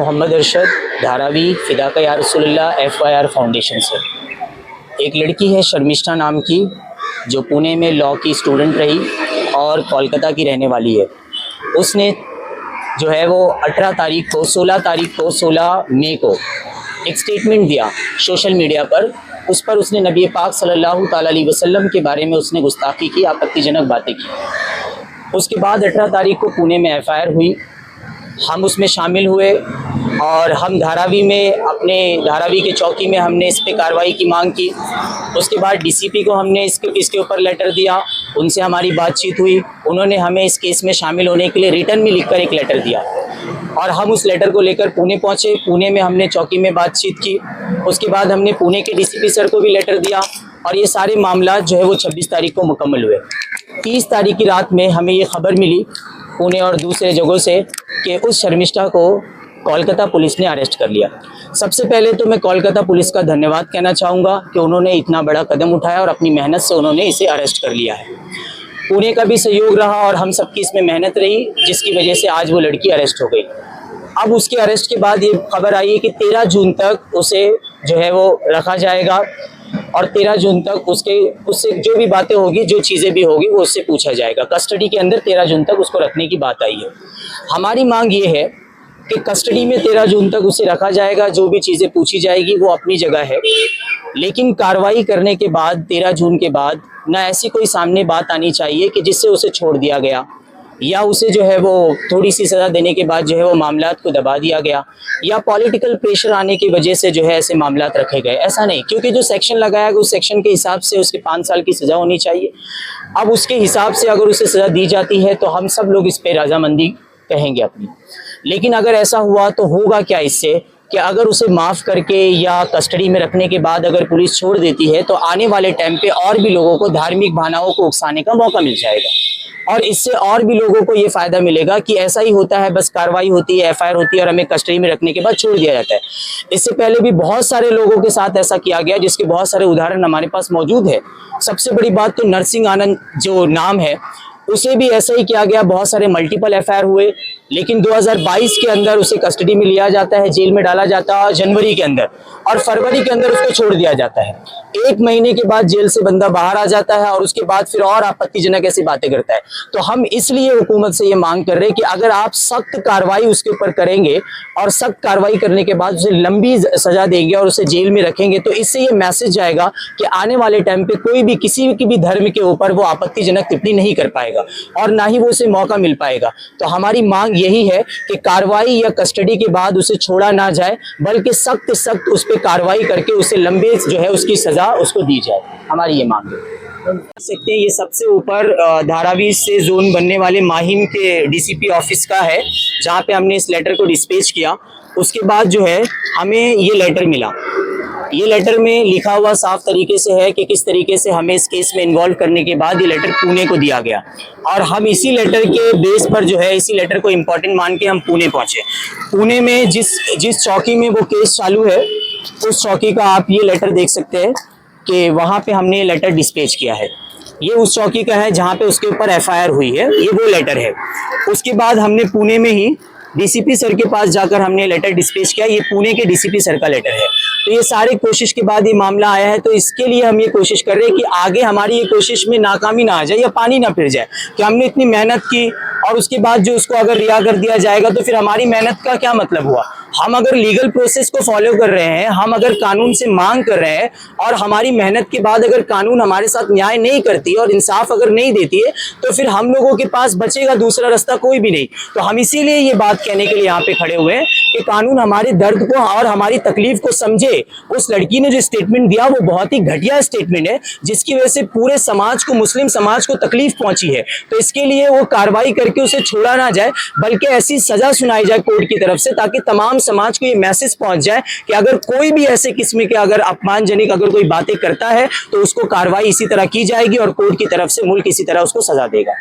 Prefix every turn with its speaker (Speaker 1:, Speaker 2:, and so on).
Speaker 1: मोहम्मद अरशद धारावी फ़िदा या रसूलुल्लाह FYR foundation से। एक लड़की है शर्मिष्ठा नाम की, जो पुणे में लॉ की स्टूडेंट रही और कोलकाता की रहने वाली है। उसने जो है वो 16 मई को एक स्टेटमेंट दिया सोशल मीडिया पर। उस पर उसने नबी पाक सल्लल्लाहु ताला अलैहि वसल्लम के बारे में उसने गुस्ताखी की, आपत्तिजनक बातें की। उसके बाद 18 तारीख को पुणे में FIR हुई, हम उसमें शामिल हुए और हम धारावी में अपने धारावी के चौकी में हमने इस पे कार्रवाई की मांग की। उसके बाद DCP को हमने इसके ऊपर लेटर दिया, उनसे हमारी बातचीत हुई। उन्होंने हमें इस केस में शामिल होने के लिए रिटर्न में लिखकर एक लेटर दिया और हम उस लेटर को लेकर पुणे पहुँचे। पुणे में हमने चौकी में बातचीत की। उसके बाद हमने पुणे के DCP सर को भी लेटर दिया और ये सारे मामला जो है वो 26 तारीख को मुकम्मल हुए। 30 तारीख की रात में हमें ये खबर मिली पुणे और दूसरे जगहों से कि उस शर्मिष्ठा को कोलकाता पुलिस ने अरेस्ट कर लिया। सबसे पहले तो मैं कोलकाता पुलिस का धन्यवाद कहना चाहूँगा कि उन्होंने इतना बड़ा कदम उठाया और अपनी मेहनत से उन्होंने इसे अरेस्ट कर लिया है। पुणे का भी सहयोग रहा और हम सबकी इसमें मेहनत रही, जिसकी वजह से आज वो लड़की अरेस्ट हो गई। अब उसके अरेस्ट के बाद ये खबर आई है कि 13 जून तक उसे जो है वो रखा जाएगा और 13 जून तक उससे जो भी बातें होगी, जो चीज़ें भी होगी, वो उससे पूछा जाएगा। कस्टडी के अंदर 13 जून तक उसको रखने की बात आई है। हमारी मांग ये है कि कस्टडी में 13 जून तक उसे रखा जाएगा, जो भी चीज़ें पूछी जाएगी वो अपनी जगह है, लेकिन कार्रवाई करने के बाद 13 जून के बाद ना ऐसी कोई सामने बात आनी चाहिए कि जिससे उसे छोड़ दिया गया या उसे जो है वो थोड़ी सी सज़ा देने के बाद जो है वो मामलात को दबा दिया गया या पॉलिटिकल प्रेशर आने की वजह से जो है ऐसे मामलात रखे गए। ऐसा नहीं, क्योंकि जो सेक्शन लगाया गया उस सेक्शन के हिसाब से उसके 5 साल की सज़ा होनी चाहिए। अब उसके हिसाब से अगर उसे सज़ा दी जाती है तो हम सब लोग इस पर रजामंदी कहेंगे अपनी। लेकिन अगर ऐसा हुआ तो होगा क्या इससे कि अगर उसे माफ़ करके या कस्टडी में रखने के बाद अगर पुलिस छोड़ देती है तो आने वाले टाइम पे और भी लोगों को धार्मिक भावनाओं को उकसाने का मौका मिल जाएगा और इससे और भी लोगों को ये फ़ायदा मिलेगा कि ऐसा ही होता है, बस कार्रवाई होती है, FIR होती है और हमें कस्टडी में रखने के बाद छोड़ दिया जाता है। इससे पहले भी बहुत सारे लोगों के साथ ऐसा किया गया, जिसके बहुत सारे उदाहरण हमारे पास मौजूद है। सबसे बड़ी बात तो नरसिंह आनंद जो नाम है, उसे भी ऐसा ही किया गया। बहुत सारे मल्टीपल FIR हुए, लेकिन 2022 के अंदर उसे कस्टडी में लिया जाता है, जेल में डाला जाता है जनवरी के अंदर, और फरवरी के अंदर उसको छोड़ दिया जाता है। 1 महीने के बाद जेल से बंदा बाहर आ जाता है और उसके बाद फिर और आपत्तिजनक ऐसी बातें करता है। तो हम इसलिए हुकूमत से ये मांग कर रहे हैं कि अगर आप सख्त कार्रवाई उसके ऊपर करेंगे और सख्त कार्रवाई करने के बाद उसे लंबी सजा देंगे और उसे जेल में रखेंगे, तो इससे ये मैसेज जाएगा कि आने वाले टाइम पे कोई भी किसी की भी धर्म के ऊपर वो आपत्तिजनक टिप्पणी नहीं कर पाएगा और ना ही वो उसे मौका मिल पाएगा। तो हमारी मांग यही है कि कार्रवाई या कस्टडी के बाद उसे छोड़ा ना जाए, बल्कि सख्त उस पर कार्रवाई करके उसे लंबे जो है उसकी सजा उसको दी जाए। हमारी ये मांग है। सकते हैं ये सबसे ऊपर धारावी से जोन बनने वाले माहिम के DCP ऑफिस का है, जहाँ पे हमने इस लेटर को डिस्पैच किया। उसके बाद जो है हमें ये लेटर मिला। ये लेटर में लिखा हुआ साफ तरीके से है कि किस तरीके से हमें इस केस में इन्वॉल्व करने के बाद ये लेटर पुणे को दिया गया और हम इसी लेटर के बेस पर जो है इसी लेटर को इम्पोर्टेंट मान के हम पुणे पहुँचे। पुणे में जिस चौकी में वो केस चालू है, उस चौकी का आप ये लेटर देख सकते हैं कि वहाँ पे हमने ये लेटर डिस्पैच किया है। ये उस चौकी का है जहाँ पे उसके ऊपर FIR हुई है, ये वो लेटर है। उसके बाद हमने पुणे में ही DCP सर के पास जाकर हमने लेटर डिस्पैच किया। ये पुणे के DCP सर का लेटर है। तो ये सारी कोशिश के बाद ये मामला आया है। तो इसके लिए हम ये कोशिश कर रहे हैं कि आगे हमारी ये कोशिश में नाकामी ना आ जाए या पानी ना फिर जाए कि हमने इतनी मेहनत की और उसके बाद जो उसको अगर रिहा कर दिया जाएगा तो फिर हमारी मेहनत का क्या मतलब हुआ। हम अगर लीगल प्रोसेस को फॉलो कर रहे हैं, हम अगर कानून से मांग कर रहे हैं और हमारी मेहनत के बाद अगर कानून हमारे साथ न्याय नहीं करती और इंसाफ अगर नहीं देती है, तो फिर हम लोगों के पास बचेगा दूसरा रास्ता कोई भी नहीं। तो हम इसीलिए ये बात कहने के लिए यहाँ पे खड़े हुए हैं कि कानून हमारे दर्द को और हमारी तकलीफ को समझे। उस लड़की ने जो स्टेटमेंट दिया वो बहुत ही घटिया स्टेटमेंट है, जिसकी वजह से पूरे समाज को, मुस्लिम समाज को तकलीफ पहुंची है। तो इसके लिए वो कार्रवाई करके उसे छोड़ा ना जाए, बल्कि ऐसी सजा सुनाई जाए कोर्ट की तरफ से, ताकि तमाम समाज को ये मैसेज पहुंच जाए कि अगर कोई भी ऐसे किस्म के अगर अपमानजनक अगर कोई बातें करता है तो उसको कार्रवाई इसी तरह की जाएगी और कोर्ट की तरफ से मुल्क इसी तरह उसको सजा देगा।